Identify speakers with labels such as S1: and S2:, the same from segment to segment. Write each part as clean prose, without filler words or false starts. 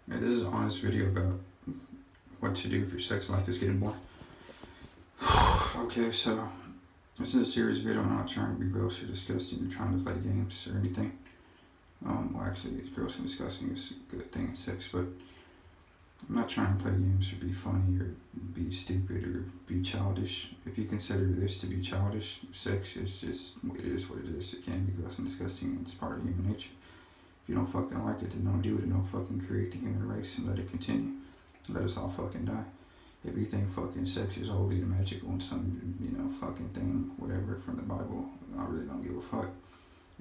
S1: Yeah, this is an honest video about what to do if your sex life is getting boring. Okay, so this is a serious video. I'm not trying to be gross or disgusting or trying to play games or anything. Well, actually, it's gross and disgusting is a good thing in sex, but I'm not trying to play games or be funny or be stupid or be childish. If you consider this to be childish, sex is just, it is what it is. It can be gross and disgusting. It's part of human nature. If you don't fucking like it, then don't do it and don't fucking create the human race and let it continue. Let us all fucking die. If you think fucking sex is holy and magical and some, fucking thing, whatever, from the Bible, I really don't give a fuck.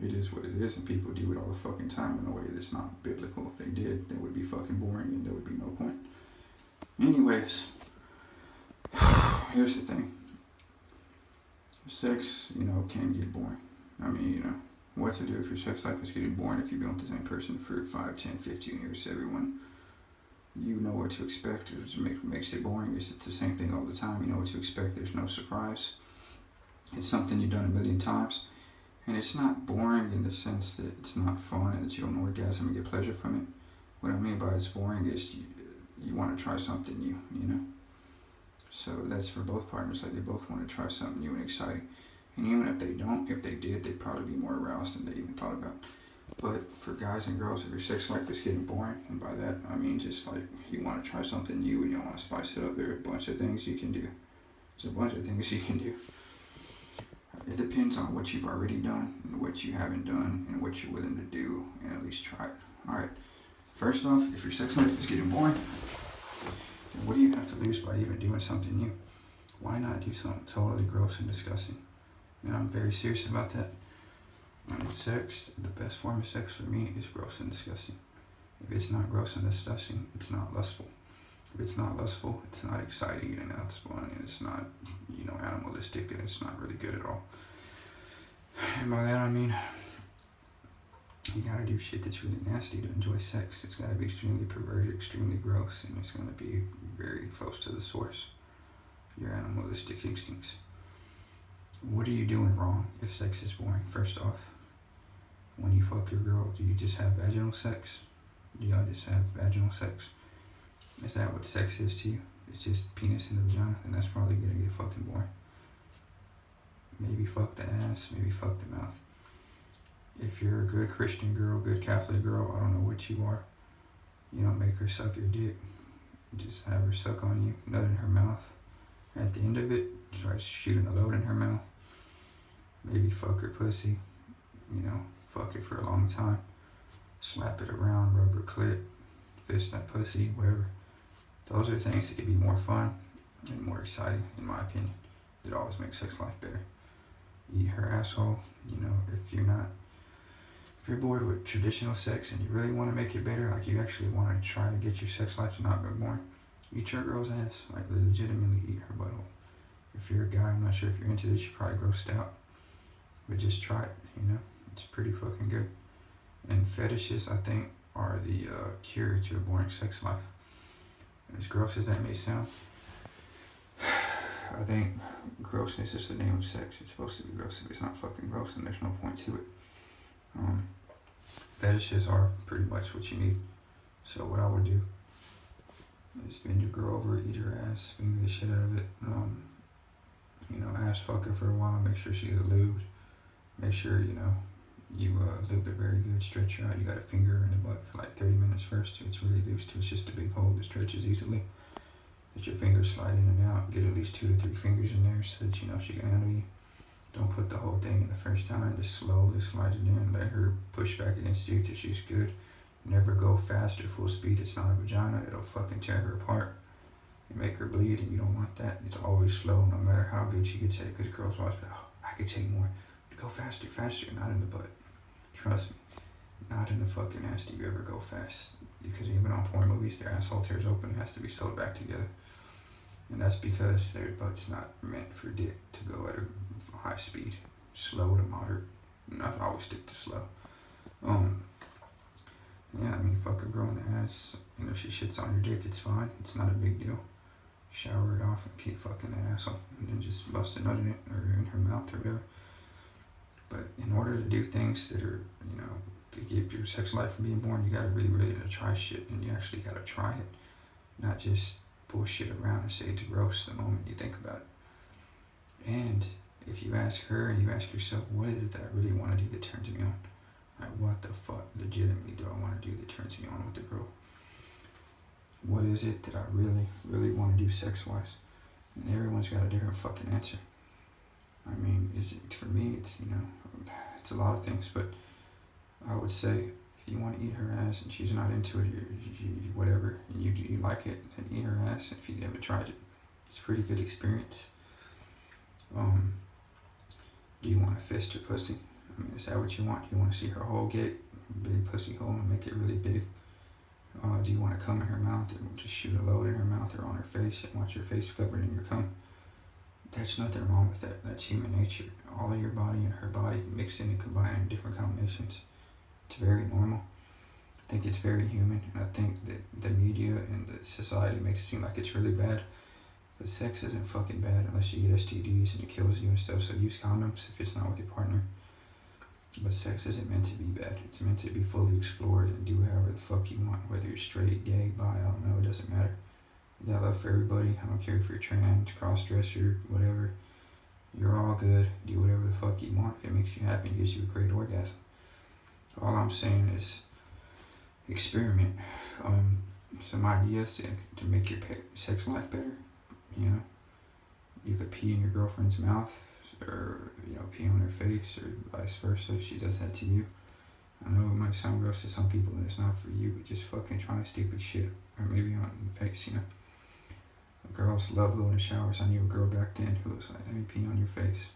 S1: It is what it is, and people do it all the fucking time in a way that's not biblical. If they did, it would be fucking boring and there would be no point. Anyways, here's the thing. Sex, can get boring. I mean, what to do if your sex life is getting boring if you've been with the same person for 5, 10, 15 years. Everyone, you know what to expect. What makes it boring is it's the same thing all the time. You know what to expect. There's no surprise. It's something you've done a million times. And it's not boring in the sense that it's not fun and that you don't orgasm and get pleasure from it. What I mean by it's boring is you want to try something new, So that's for both partners. Like, they both want to try something new and exciting. And even if they don't, if they did, they'd probably be more aroused than they even thought about. But for guys and girls, if your sex life is getting boring, and by that I mean just like you want to try something new and you want to spice it up, there are a bunch of things you can do. There's a bunch of things you can do. It depends on what you've already done and what you haven't done and what you're willing to do and at least try it. Alright, first off, if your sex life is getting boring, then what do you have to lose by even doing something new? Why not do something totally gross and disgusting? And I'm very serious about that. Sex, the best form of sex for me is gross and disgusting. If it's not gross and disgusting, it's not lustful. If it's not lustful, it's not exciting and it's fun and it's not, animalistic and it's not really good at all. And by that I mean, you gotta do shit that's really nasty to enjoy sex. It's gotta be extremely perverted, extremely gross, and it's gonna be very close to the source, your animalistic instincts. What are you doing wrong if sex is boring? First off, when you fuck your girl, do you just have vaginal sex? Do y'all just have vaginal sex? Is that what sex is to you? It's just penis in the vagina, and that's probably gonna get fucking boring. Maybe fuck the ass, maybe fuck the mouth. If you're a good Christian girl, good Catholic girl, I don't know what you are, make her suck your dick. Just have her suck on you, nut in her mouth. At the end of it, try shooting a load in her mouth. Maybe fuck her pussy, fuck it for a long time. Slap it around, rub her clit, fist that pussy, whatever. Those are things that could be more fun and more exciting, in my opinion. That always makes sex life better. Eat her asshole, if you're bored with traditional sex and you really want to make it better, like you actually want to try to get your sex life to not be boring, eat your girl's ass, like legitimately eat her butthole. If you're a guy, I'm not sure if you're into this, you're probably grossed out, but just try it, it's pretty fucking good. And fetishes, I think, are the cure to a boring sex life. And as gross as that may sound, I think grossness is the name of sex. It's supposed to be gross. If it's not fucking gross, then there's no point to it. Fetishes are pretty much what you need. So what I would do is bend your girl over, eat her ass, finger the shit out of it. Ass fuck her for a while. Make sure she's lubed. Make sure you lube it very good. Stretch her out. You got to finger her in the butt for like 30 minutes first. It's really loose too. It's just a big hole that stretches easily. Let your fingers slide in and out. Get at least 2 to 3 fingers in there so that she can handle you. Don't put the whole thing in the first time. Just slowly slide it in. Let her push back against you till she's good. Never go fast or full speed. It's not a vagina. It'll fucking tear her apart and make her bleed, and you don't want that. It's always slow, no matter how good she gets at it, because girls always be like, oh, I could take more. Go faster, faster. Not in the butt. Trust me. Not in the fucking ass do you ever go fast. Because even on porn movies, their asshole tears open and has to be sewed back together. And that's because their butt's not meant for dick to go at a high speed. Slow to moderate. Not always stick to slow. Fuck a girl in the ass. If she shits on your dick, it's fine. It's not a big deal. Shower it off and keep fucking that asshole. And then just bust a nut in it or in her mouth or whatever. But in order to do things that are, to keep your sex life from being boring, you gotta really, really try shit, and you actually gotta try it, not just bullshit around and say it's gross the moment you think about it. And if you ask her and you ask yourself, what is it that I really want to do that turns me on? Like, what the fuck legitimately do I want to do that turns me on with the girl? What is it that I really, really want to do sex-wise? And everyone's got a different fucking answer. I mean, for me, it's, it's a lot of things, but I would say if you want to eat her ass and she's not into it, whatever, and you like it, then eat her ass if you haven't tried it. It's a pretty good experience. Do you want to fist her pussy? I mean, is that what you want? Do you want to see her whole gate, big pussy hole, and make it really big? Do you want to come in her mouth and just shoot a load in her mouth or on her face and watch her face covered in your cum? There's nothing wrong with that. That's human nature. All of your body and her body mixing and combining in different combinations. It's very normal. I think it's very human, and I think that the media and the society makes it seem like it's really bad. But sex isn't fucking bad unless you get STDs and it kills you and stuff, so use condoms if it's not with your partner. But sex isn't meant to be bad. It's meant to be fully explored and do however the fuck you want, whether you're straight, gay, bi, I don't know, it doesn't matter. You got love for everybody. I don't care if you're trans, cross-dresser, whatever. You're all good. Do whatever the fuck you want. If it makes you happy and gives you a great orgasm. All I'm saying is experiment. Some ideas to make your sex life better. You could pee in your girlfriend's mouth, or pee on her face, or vice versa if she does that to you. I know it might sound gross to some people and it's not for you, but just fucking try stupid shit, or maybe on the face. Girls love going to showers. I knew a girl back then who was like, let me pee on your face.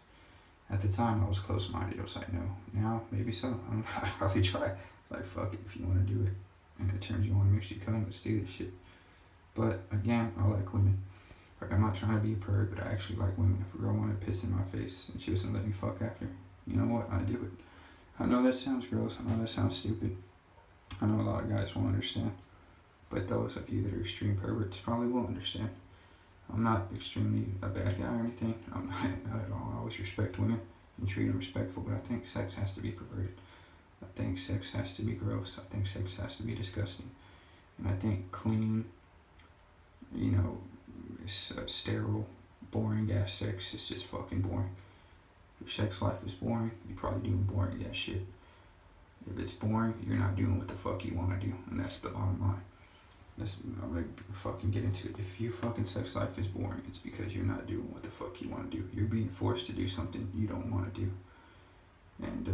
S1: At the time I was close-minded. I was like, no. Now maybe so. I don't know. I'd probably try. Like, fuck it, if you want to do it and it turns you on, makes you come, let's do this shit. But again, I like women. Like, I'm not trying to be a perv, but I actually like women. If a girl wanted to piss in my face and she was gonna let me fuck after, you know what? I do it. I know that sounds gross. I know that sounds stupid. I know a lot of guys won't understand. But those of you that are extreme perverts probably will understand. I'm not extremely a bad guy or anything. I'm not at all. I always respect women and treat them respectful, but I think sex has to be perverted. I think sex has to be gross. I think sex has to be disgusting. And I think clean, sterile, boring ass sex is just fucking boring. If your sex life is boring, you're probably doing boring ass shit. If it's boring, you're not doing what the fuck you want to do, and that's the bottom line. I'm gonna fucking get into it. If your fucking sex life is boring, it's because you're not doing what the fuck you want to do. You're being forced to do something you don't want to do. And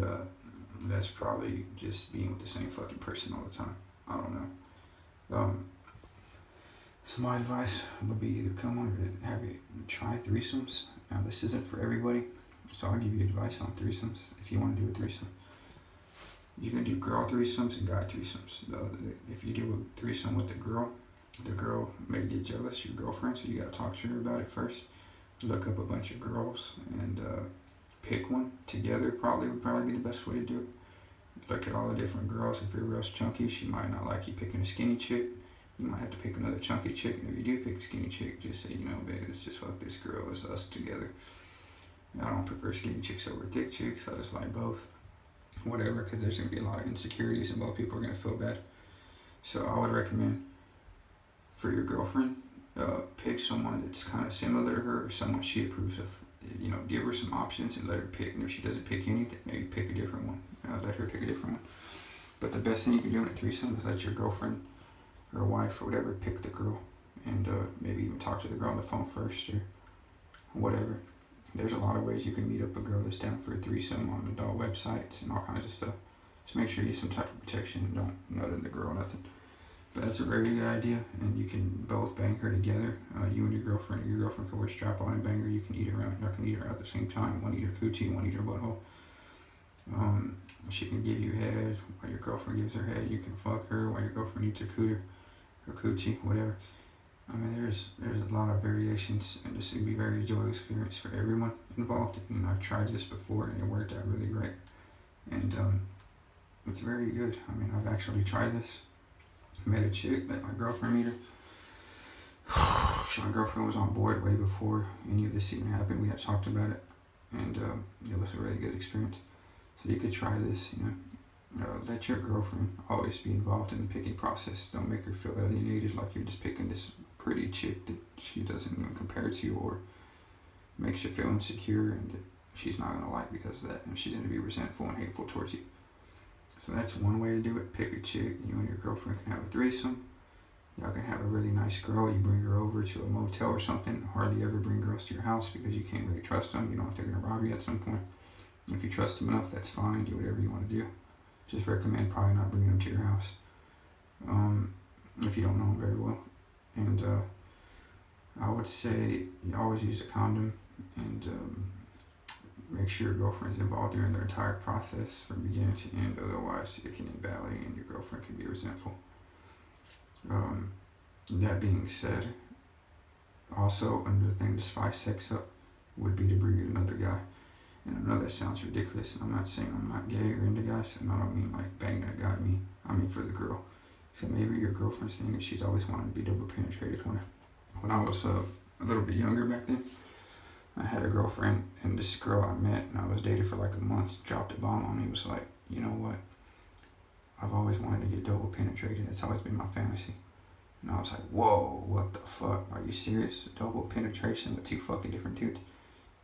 S1: that's probably just being with the same fucking person all the time. I don't know. So my advice would be either come on or have you try threesomes. Now this isn't for everybody, so I'll give you advice on threesomes if you want to do a threesome. You can do girl threesomes and guy threesomes. If you do a threesome with the girl may get jealous, your girlfriend, so you gotta talk to her about it first. Look up a bunch of girls and pick one together. Would probably be the best way to do it. Look at all the different girls. If you're real chunky, she might not like you picking a skinny chick. You might have to pick another chunky chick. And if you do pick a skinny chick, just say, babe, let's just fuck this girl. It's us together. I don't prefer skinny chicks over thick chicks. I just like both. Whatever, because there's going to be a lot of insecurities and both people are going to feel bad. So I would recommend for your girlfriend, pick someone that's kind of similar to her or someone she approves of. Give her some options and let her pick. And if she doesn't pick anything, maybe pick a different one. Let her pick a different one. But the best thing you can do in a threesome is let your girlfriend or wife or whatever pick the girl. And maybe even talk to the girl on the phone first or whatever. There's a lot of ways you can meet up a girl that's down for a threesome on adult websites and all kinds of stuff. Just make sure you use some type of protection. Don't nut in the girl, nothing. But that's a very good idea, and you can both bang her together. You and your girlfriend can wear strap on and bang her. You can eat her out. Y'all can eat her out at the same time. One eat her coochie, one eat her butthole. She can give you head while your girlfriend gives her head. You can fuck her while your girlfriend eats her cooter, her coochie, whatever. I mean, there's a lot of variations, and this would be a very enjoyable experience for everyone involved. And I've tried this before, and it worked out really great. And it's very good. I mean, I've actually tried this. Met a chick, let my girlfriend meet her. My girlfriend was on board way before any of this even happened. We had talked about it, and it was a really good experience. So you could try this, Let your girlfriend always be involved in the picking process. Don't make her feel alienated like you're just picking this pretty chick that she doesn't even compare to, or makes you feel insecure and that she's not gonna like because of that, and she's gonna be resentful and hateful towards you. So that's one way to do it. Pick a chick. You and your girlfriend can have a threesome. Y'all can have a really nice girl. You bring her over to a motel or something. Hardly ever bring girls to your house because you can't really trust them. You know if they're gonna rob you at some point. If you trust them enough, that's fine. Do whatever you want to do. Just recommend probably not bringing them to your house if you don't know them very well. And I would say you always use a condom, and make sure your girlfriend's involved during their entire process from beginning to end. Otherwise, it can invalidate and your girlfriend can be resentful. That being said, also another thing to spice sex up would be to bring in another guy. And I know that sounds ridiculous, and I'm not saying I'm not gay or into guys, and I don't mean like banging a guy, I mean for the girl. So maybe your girlfriend's thing is she's always wanted to be double penetrated. When I was a little bit younger back then, I had a girlfriend, and this girl I met, and I was dating for like a month, dropped a bomb on me, was like, you know what? I've always wanted to get double penetrated. That's always been my fantasy. And I was like, whoa, what the fuck? Are you serious? Double penetration with two fucking different dudes?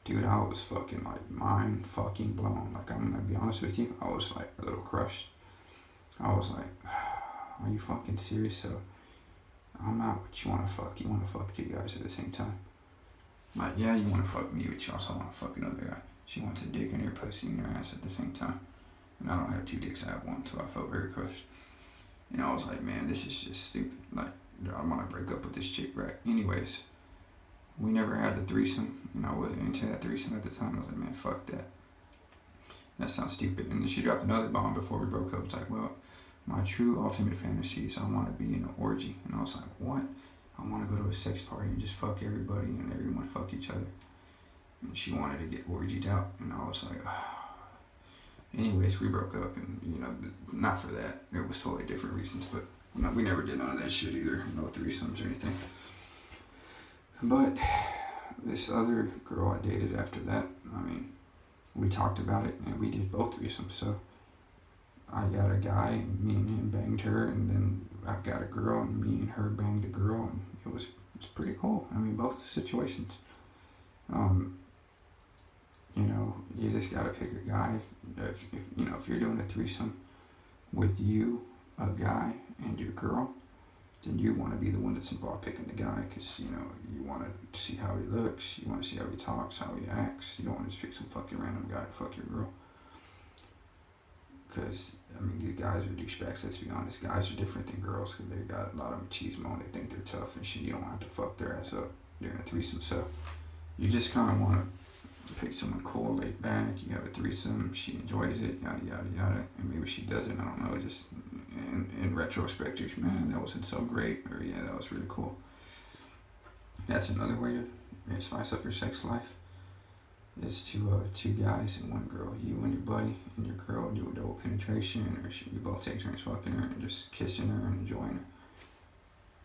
S1: Dude, I was fucking like mind fucking blown. Like, I'm gonna be honest with you, I was like a little crushed. I was like, are you fucking serious? So I'm out, but you wanna fuck two guys at the same time. Like, yeah, you wanna fuck me, but you also wanna fuck another guy. She wants a dick in your pussy and your ass at the same time. And I don't have two dicks, I have one, so I felt very crushed. And I was like, man, this is just stupid. Like, I wanna break up with this chick, right? Anyways, we never had the threesome, and I wasn't into that threesome at the time. I was like, man, fuck that. That sounds stupid. And then she dropped another bomb before we broke up. It's like, well, my true ultimate fantasy is I want to be in an orgy. And I was like, what? I want to go to a sex party and just fuck everybody and everyone fuck each other. And she wanted to get orgied out, and I was like, oh. Anyways, we broke up, and not for that. It was totally different reasons, but we never did none of that shit either. No threesomes or anything. But this other girl I dated after that, we talked about it, and we did both threesomes. So I got a guy, and me and him banged her, and then I got a girl, and me and her banged the girl, and it's pretty cool. Both situations. You just gotta pick a guy. If you're doing a threesome with you, a guy, and your girl, then you want to be the one that's involved picking the guy, because you want to see how he looks, you want to see how he talks, how he acts. You don't want to just pick some fucking random guy to fuck your girl, because these guys are douchebags. Let's be honest, guys are different than girls, because they got a lot of machismo and they think they're tough and shit. You don't have to fuck their ass up during a threesome. So you just kind of want to pick someone cool, laid back. You have a threesome, she enjoys it, yada yada yada, and maybe she doesn't. I don't know. Just in retrospect, man, that wasn't so great, or yeah, that was really cool. That's another way to spice up your sex life. Is to two guys and one girl. You and your buddy and your girl do a double penetration, or you both take turns fucking her and just kissing her and enjoying her.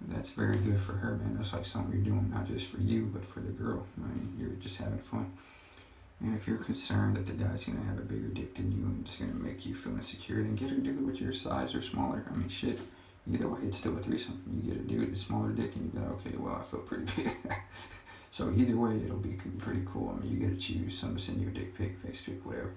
S1: That's very good for her, man. That's like something you're doing not just for you, but for the girl. You're just having fun. And if you're concerned that the guy's gonna have a bigger dick than you and it's gonna make you feel insecure, then get a dude with your size or smaller. Shit. Either way, it's still a threesome. You get a dude with a smaller dick, and you go, okay, well, I feel pretty big. So either way, it'll be pretty cool. You get to choose. Someone send you a dick pic, face pic, whatever.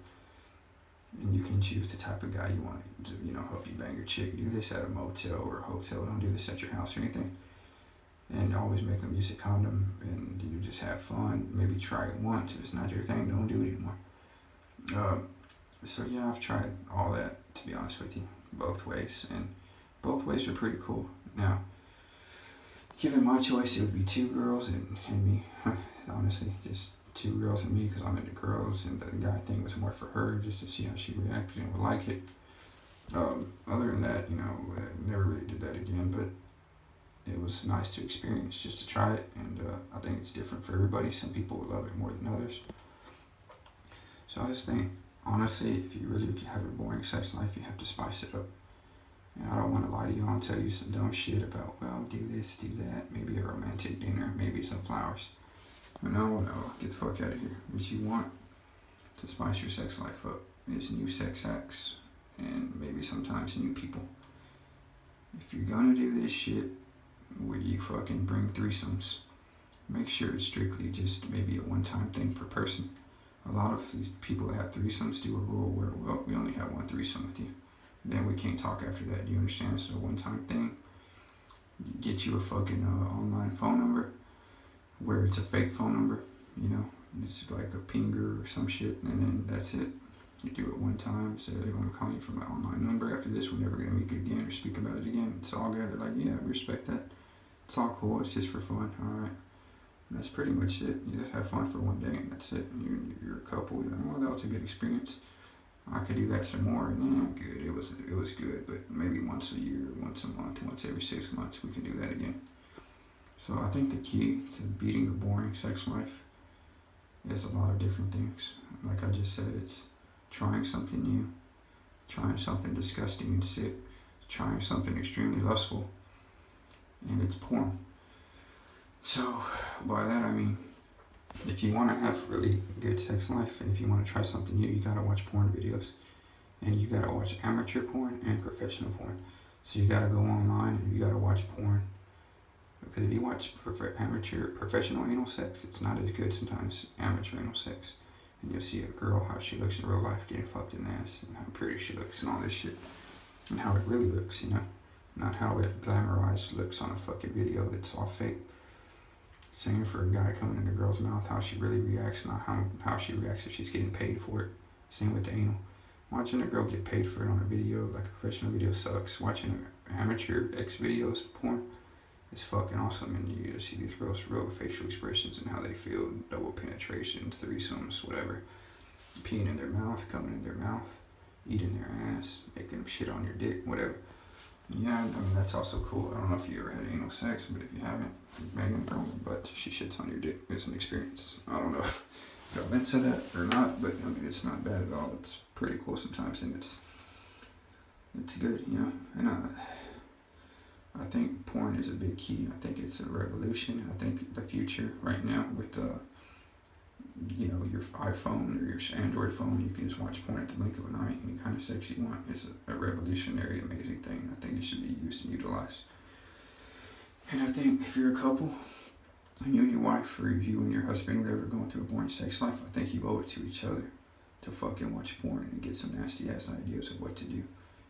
S1: And you can choose the type of guy you want to, help you bang your chick. Do this at a motel or a hotel. Don't do this at your house or anything. And always make them use a condom, and you just have fun. Maybe try it once. If it's not your thing, don't do it anymore. So yeah, I've tried all that, to be honest with you, both ways, and both ways are pretty cool. Now, given my choice, it would be two girls and me. Honestly, just two girls and me, because I'm into girls, and the guy thing was more for her, just to see how she reacted and would like it. Other than that, I never really did that again, but it was nice to experience, just to try it, and I think it's different for everybody. Some people would love it more than others. So I just think, honestly, if you really have a boring sex life, you have to spice it up. And I don't want to lie to you and tell you some dumb shit about, well, do this, do that, maybe a romantic dinner, maybe some flowers. No, get the fuck out of here. What you want to spice your sex life up is new sex acts, and maybe sometimes new people. If you're gonna do this shit where you fucking bring threesomes, make sure it's strictly just maybe a one-time thing per person. A lot of these people that have threesomes do a rule where, well, we only have one threesome with you. Then we can't talk after that. Do you understand? It's a one-time thing. Get you a fucking online phone number where it's a fake phone number, you know, it's like a pinger or some shit, and then that's it. You do it one time, say they're going to call you from an online number after this, we're never going to meet you again or speak about it again. It's all good. They're like, yeah, we respect that. It's all cool. It's just for fun. All right. And that's pretty much it. You just have fun for one day, and that's it. And you're a couple. You're like, well, that was a good experience. I could do that some more, and yeah, good. It was good, but maybe once a year, once a month, once every 6 months, we can do that again. So I think the key to beating the boring sex life is a lot of different things. Like I just said, it's trying something new, trying something disgusting and sick, trying something extremely lustful, and it's porn. So by that I mean, if you want to have really good sex life and if you want to try something new, you gotta watch porn videos, and you gotta watch amateur porn and professional porn. So you gotta go online and you gotta watch porn. Because if you watch professional anal sex, it's not as good sometimes amateur anal sex. And you'll see a girl, how she looks in real life getting fucked in the ass, and how pretty she looks and all this shit. And how it really looks, you know? Not how it glamorized looks on a fucking video that's all fake. Same for a guy coming in a girl's mouth, how she really reacts, not how she reacts if she's getting paid for it. Same with the anal. Watching a girl get paid for it on a video, like a professional video, sucks. Watching an amateur X videos porn is fucking awesome, and you get to see these girls' real facial expressions and how they feel, double penetrations, threesomes, whatever. Peeing in their mouth, coming in their mouth, eating their ass, making them shit on your dick, whatever. Yeah, I mean, that's also cool. I don't know if you ever had anal sex, but if you haven't, bang a girl, but she shits on your dick. It's an experience. I don't know if y'all into that or not, but I mean, it's not bad at all. It's pretty cool sometimes, and it's good, you know. And I think porn is a big key. I think it's a revolution. I think the future right now with you know, your iPhone or your Android phone, you can just watch porn at the blink of an eye. Any kind of sex you want is a revolutionary, amazing thing. I think it should be used and utilized. And I think if you're a couple, and you and your wife, or you and your husband, whatever, going through a boring sex life, I think you owe it to each other to fucking watch porn and get some nasty ass ideas of what to do.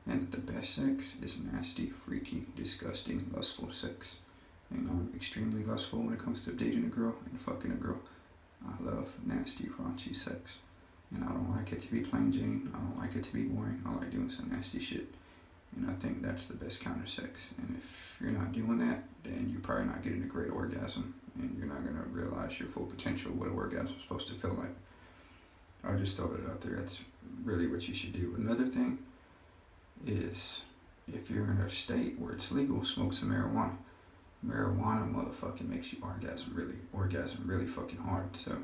S1: And the best sex is nasty, freaky, disgusting, lustful sex. And I'm extremely lustful when it comes to dating a girl and fucking a girl. I love nasty, raunchy sex. And I don't like it to be plain Jane. I don't like it to be boring. I like doing some nasty shit. And I think that's the best kind of sex. And if you're not doing that, then you're probably not getting a great orgasm. And you're not going to realize your full potential, what an orgasm is supposed to feel like. I just throw it out there. That's really what you should do. Another thing is, if you're in a state where it's legal, smoke some marijuana. Marijuana motherfucking makes you orgasm really fucking hard. So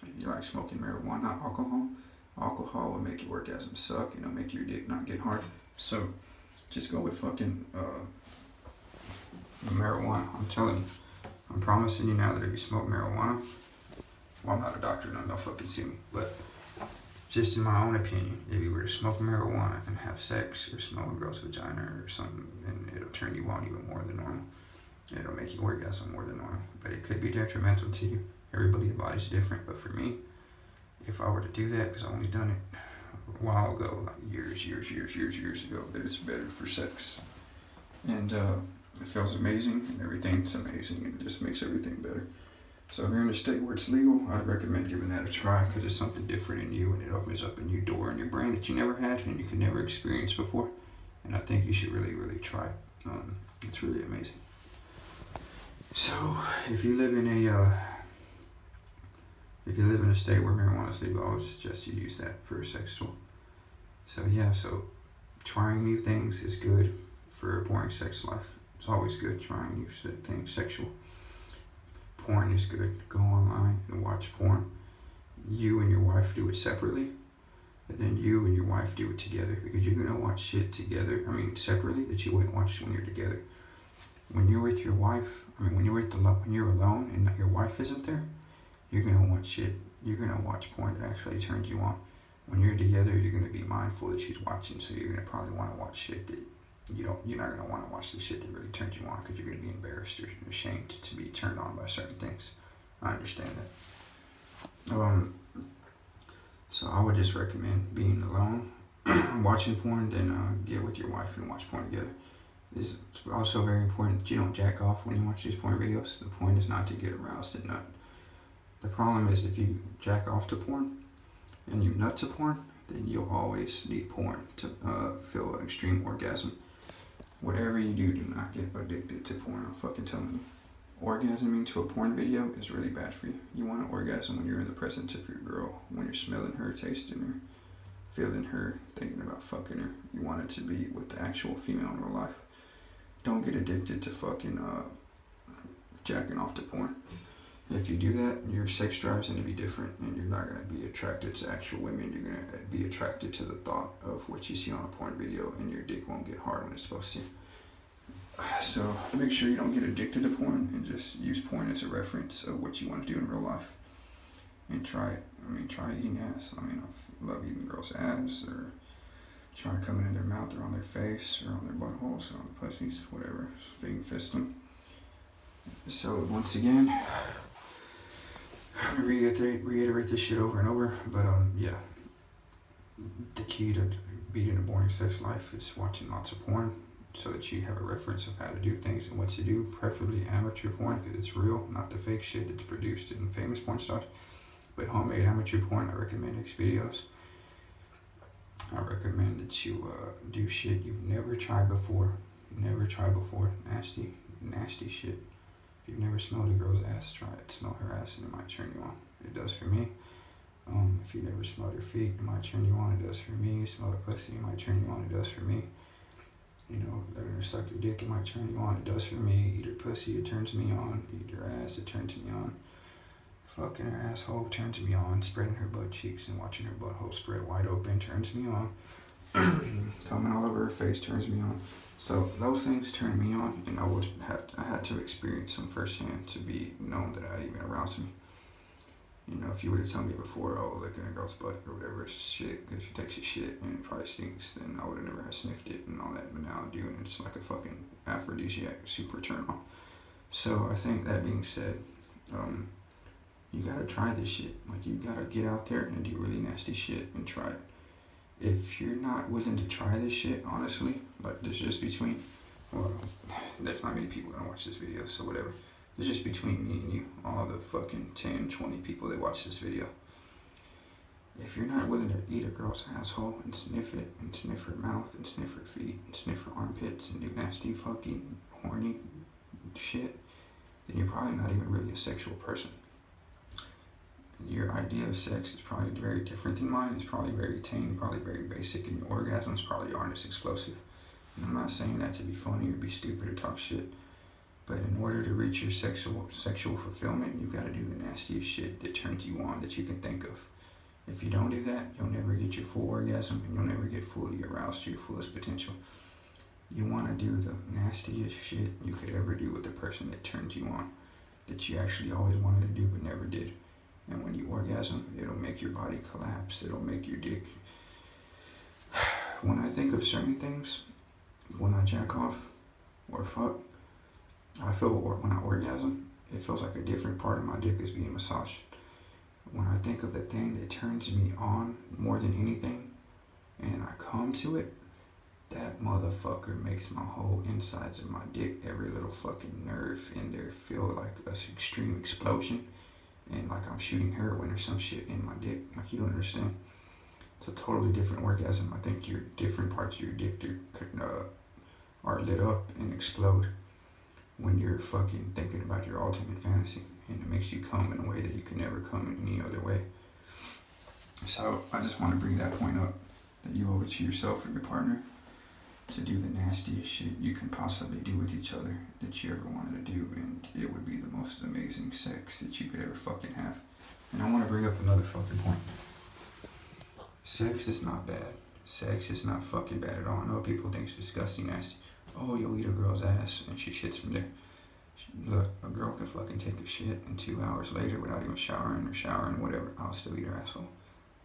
S1: if you like smoking marijuana, not alcohol will make your orgasm suck, and it'll make your dick not get hard. So just go with fucking marijuana. I'm telling you, I'm promising you now that if you smoke marijuana, well, I'm not a doctor, no, don't fucking see me, but just in my own opinion, if you were to smoke marijuana and have sex or smell a girl's vagina or something, and it'll turn you on even more than normal. It'll make you orgasm more than normal, but it could be detrimental to you. Everybody's body's different, but for me, if I were to do that, because I only done it a while ago, like years ago, that it's better for sex. And it feels amazing, and everything's amazing, and it just makes everything better. So if you're in a state where it's legal, I'd recommend giving that a try, because it's something different in you, and it opens up a new door in your brain that you never had and you could never experience before. And I think you should really, really try it. It's really amazing. So if you live in a state where marijuana is legal, I would suggest you use that for a sex tool. So yeah, so trying new things is good for a boring sex life. It's always good trying new things, sexual. Porn is good. Go online and watch porn. You and your wife do it separately, and then you and your wife do it together, because you're gonna watch shit together. I mean, separately, that you wouldn't watch when you're together. When you're with your wife, when you're alone and your wife isn't there, you're gonna watch shit. You're gonna watch porn that actually turns you on. when you're together, you're gonna be mindful that she's watching, so you're gonna probably want to watch shit that you're not gonna want to watch the shit that really turns you on, because you're gonna be embarrassed or ashamed to be turned on by certain things. I understand that. So I would just recommend being alone, watching porn, then get with your wife and watch porn together. It's also very important that you don't jack off when you watch these porn videos. The point is not to get aroused and nut. The problem is if you jack off to porn and you nut to porn, then you'll always need porn to feel an extreme orgasm. Whatever you do, do not get addicted to porn. I'm fucking telling you. Orgasming to a porn video is really bad for you. You want an orgasm when you're in the presence of your girl, when you're smelling her, tasting her, feeling her, thinking about fucking her. You want it to be with the actual female in real life. Don't get addicted to fucking jacking off to porn. If you do that, your sex drive's going to be different, and you're not going to be attracted to actual women. You're going to be attracted to the thought of what you see on a porn video, and your dick won't get hard when it's supposed to. So make sure you don't get addicted to porn, and just use porn as a reference of what you want to do in real life. And try it. Try eating ass. I love eating girls' ass, or try coming in their mouth, or on their face, or on their buttholes, or on the pussies, whatever. Finger fist them. So once again, I'm gonna reiterate this shit over and over, but yeah, the key to beating a boring sex life is watching lots of porn, so that you have a reference of how to do things and what to do, preferably amateur porn, because it's real, not the fake shit that's produced in famous porn stars, but homemade amateur porn. I recommend X videos. I recommend that you do shit you've never tried before. Nasty shit. If you've never smelled a girl's ass, try it. Smell her ass and it might turn you on. It does for me. If you've never smelled her feet, it might turn you on. It does for me. Smell her pussy, it might turn you on. It does for me. Letting her suck your dick, it might turn you on. It does for me. Eat her pussy, it turns me on. Eat her ass, it turns me on. Fucking her asshole turns me on. Spreading her butt cheeks and watching her butthole spread wide open turns me on. Coming all over her face turns me on. So those things turn me on, and I had to experience them firsthand to be known that I even aroused me. If you would have told me before, oh, licking a girl's butt or whatever, it's shit, because she takes a shit and it probably stinks, then I would have never have sniffed it and all that, but now I do, and it's like a fucking aphrodisiac, super turn on. So I think that being said, you gotta try this shit. Like, you gotta get out there and do really nasty shit and try it. If you're not willing to try this shit, honestly, like, there's just between, well, there's not many people gonna watch this video, so whatever. It's just between me and you, all the fucking 10, 20 people that watch this video. If you're not willing to eat a girl's asshole and sniff it, and sniff her mouth, and sniff her feet, and sniff her armpits, and do nasty fucking horny shit, then you're probably not even really a sexual person. Your idea of sex is probably very different than mine. It's probably very tame, probably very basic, and your orgasms probably aren't as explosive. And I'm not saying that to be funny or be stupid or talk shit, but in order to reach your sexual fulfillment, you gotta do the nastiest shit that turns you on that you can think of. If you don't do that, you'll never get your full orgasm, and you'll never get fully aroused to your fullest potential. You wanna do the nastiest shit you could ever do with the person that turns you on, that you actually always wanted to do but never did. And when you orgasm, it'll make your body collapse. It'll make your dick. When I think of certain things, when I jack off or fuck, I feel when I orgasm, it feels like a different part of my dick is being massaged. When I think of the thing that turns me on more than anything, and I come to it, that motherfucker makes my whole insides of my dick, every little fucking nerve in there, feel like an extreme explosion. And like I'm shooting heroin or some shit in my dick. Like, you don't understand. It's a totally different orgasm. I think your different parts of your dick are lit up and explode when you're fucking thinking about your ultimate fantasy. And it makes you come in a way that you can never come in any other way. So I just want to bring that point up, that you owe it to yourself or your partner to do the nastiest shit you can possibly do with each other that you ever wanted to do, and it would be the most amazing sex that you could ever fucking have. And I want to bring up another fucking point. Sex is not bad. Sex is not fucking bad at all. I know people think it's disgusting, nasty. Oh, you'll eat a girl's ass and she shits from there. Look, a girl can fucking take a shit and 2 hours later without even showering or whatever, I'll still eat her asshole.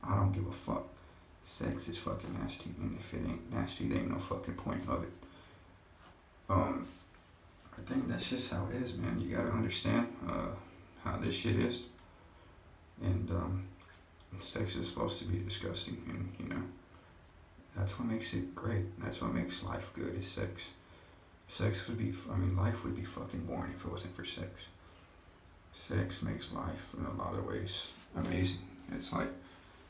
S1: I don't give a fuck. Sex is fucking nasty, and if it ain't nasty, there ain't no fucking point of it. I think that's just how it is, man. You gotta understand how this shit is, and sex is supposed to be disgusting, and that's what makes it great. That's what makes life good. Is sex. Sex would be, life would be fucking boring if it wasn't for sex. Sex makes life in a lot of ways amazing. It's like,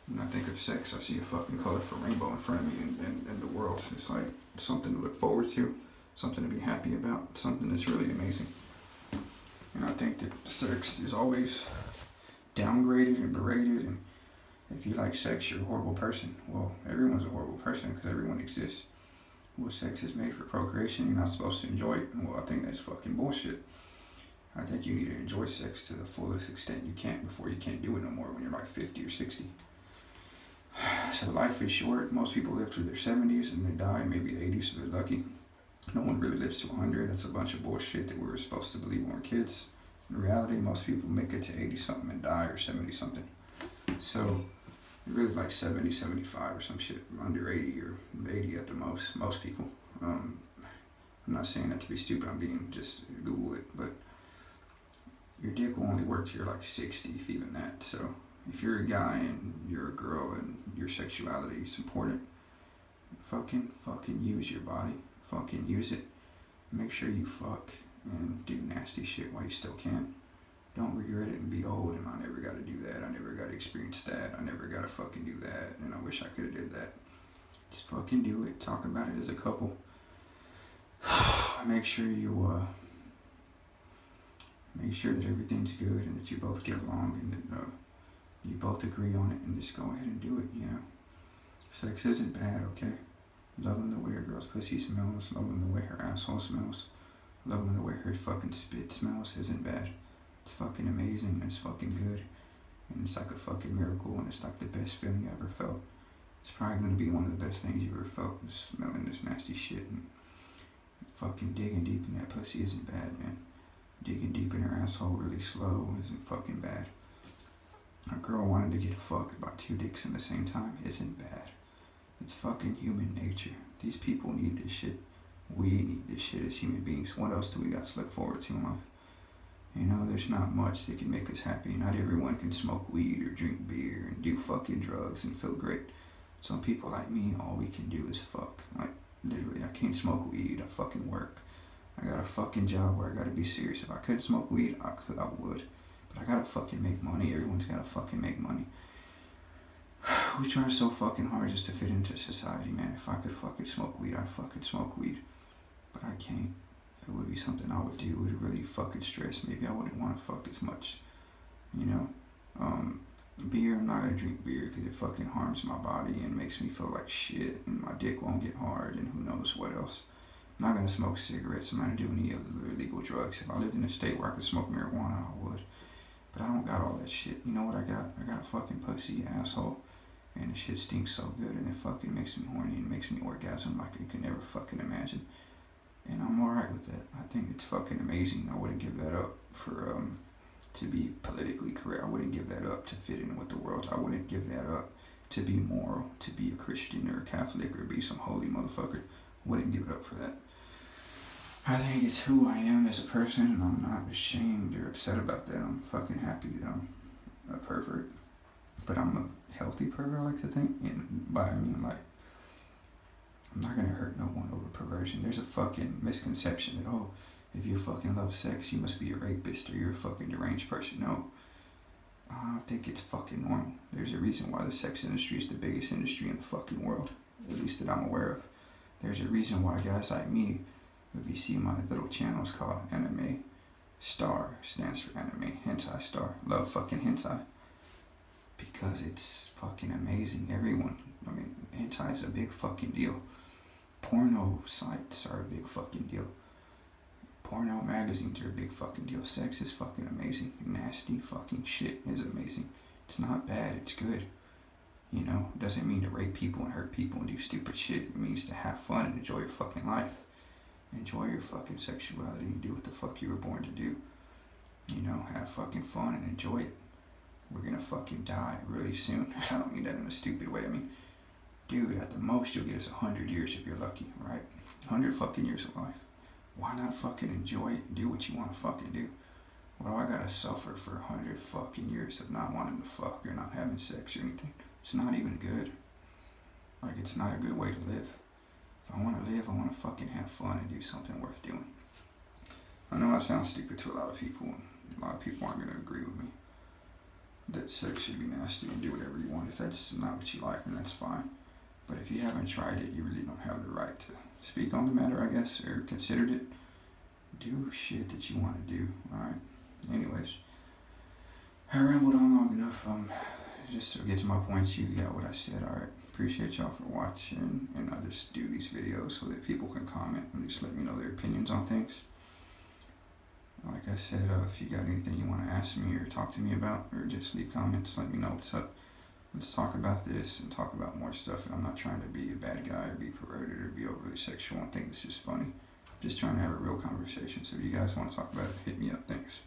S1: when I think of sex, I see a fucking colorful rainbow in front of me in the world. It's like something to look forward to, something to be happy about, something that's really amazing. And I think that sex is always downgraded and berated, and if you like sex, you're a horrible person. Well, everyone's a horrible person because everyone exists. Well, sex is made for procreation, you're not supposed to enjoy it. Well, I think that's fucking bullshit. I think you need to enjoy sex to the fullest extent you can before you can't do it no more when you're like 50 or 60. So life is short. Most people live through their 70s and they die maybe 80s, so they're lucky. No one really lives to 100. That's a bunch of bullshit that we were supposed to believe when we were kids. In reality, most people make it to 80 something and die, or 70 something. So you're really like 70, 75 or some shit, under 80 or 80 at the most people. I'm not saying that to be stupid, I'm being just Google it, but your dick will only work till you're like 60, if even that. So if you're a guy and you're a girl and your sexuality is important, fucking use your body. Fucking use it. Make sure you fuck and do nasty shit while you still can. Don't regret it and be old and I never got to do that. I never got to experience that. I never got to fucking do that. And I wish I could have did that. Just fucking do it. Talk about it as a couple. Make sure you make sure that everything's good and that you both get along and that you both agree on it, and just go ahead and do it. Sex isn't bad, okay? Loving the way a girl's pussy smells, loving the way her asshole smells, loving the way her fucking spit smells isn't bad. It's fucking amazing and it's fucking good. And it's like a fucking miracle, and it's like the best feeling you ever felt. It's probably gonna be one of the best things you ever felt, is smelling this nasty shit. And fucking digging deep in that pussy isn't bad, man. Digging deep in her asshole really slow isn't fucking bad. A girl wanting to get fucked by two dicks in the same time isn't bad. It's fucking human nature. These people need this shit. We need this shit as human beings. What else do we got to look forward to in life? There's not much that can make us happy. Not everyone can smoke weed or drink beer and do fucking drugs and feel great. Some people like me, all we can do is fuck. Like, literally, I can't smoke weed. I fucking work. I got a fucking job where I gotta be serious. If I could smoke weed, I would. But I gotta fucking make money. Everyone's gotta fucking make money. We try so fucking hard just to fit into society, man. If I could fucking smoke weed, I'd fucking smoke weed. But I can't. It would be something I would do. It would really fucking stress. Maybe I wouldn't want to fuck as much. Beer, I'm not gonna drink beer because it fucking harms my body and makes me feel like shit, and my dick won't get hard, and who knows what else. I'm not gonna smoke cigarettes. I'm not gonna do any other illegal drugs. If I lived in a state where I could smoke marijuana, I would. But I don't got all that shit. You know what I got? I got a fucking pussy, asshole. And the shit stinks so good, and it fucking makes me horny and makes me orgasm like you can never fucking imagine. And I'm alright with that. I think it's fucking amazing. I wouldn't give that up for to be politically correct. I wouldn't give that up to fit in with the world. I wouldn't give that up to be moral, to be a Christian or a Catholic or be some holy motherfucker. I wouldn't give it up for that. I think it's who I am as a person, and I'm not ashamed or upset about that. I'm fucking happy that I'm a pervert. But I'm a healthy pervert, I like to think. And by I mean, like, I'm not gonna hurt no one over perversion. There's a fucking misconception that, if you fucking love sex, you must be a rapist or you're a fucking deranged person. No. I think it's fucking normal. There's a reason why the sex industry is the biggest industry in the fucking world, at least that I'm aware of. There's a reason why guys like me, if you see my little channel, is called anime. Star stands for anime, hentai star. Love fucking hentai. Because it's fucking amazing. Hentai is a big fucking deal. Porno sites are a big fucking deal. Porno magazines are a big fucking deal. Sex is fucking amazing. Nasty fucking shit is amazing. It's not bad, it's good. It doesn't mean to rape people and hurt people and do stupid shit. It means to have fun and enjoy your fucking life. Enjoy your fucking sexuality and do what the fuck you were born to do. Have fucking fun and enjoy it. We're gonna fucking die really soon. I don't mean that in a stupid way. dude, at the most you'll get is 100 years if you're lucky, right? 100 fucking years of life. Why not fucking enjoy it and do what you want to fucking do? Well, I gotta suffer for 100 fucking years of not wanting to fuck or not having sex or anything. It's not even good. Like, it's not a good way to live. If I want to live, I want to fucking have fun and do something worth doing. I know I sound stupid to a lot of people, and a lot of people aren't gonna agree with me. That sex should be nasty and do whatever you want. If that's not what you like, then that's fine. But if you haven't tried it, you really don't have the right to speak on the matter, I guess, or considered it. Do shit that you want to do, alright? Anyways, I rambled on long enough. Just to get to my points, you got what I said, alright? Appreciate y'all for watching, and I just do these videos so that people can comment and just let me know their opinions on things. Like I said, if you got anything you want to ask me or talk to me about, or just leave comments, let me know what's up. Let's talk about this and talk about more stuff. And I'm not trying to be a bad guy or be perverted or be overly sexual and think this is funny. I'm just trying to have a real conversation. So if you guys want to talk about it, hit me up. Thanks.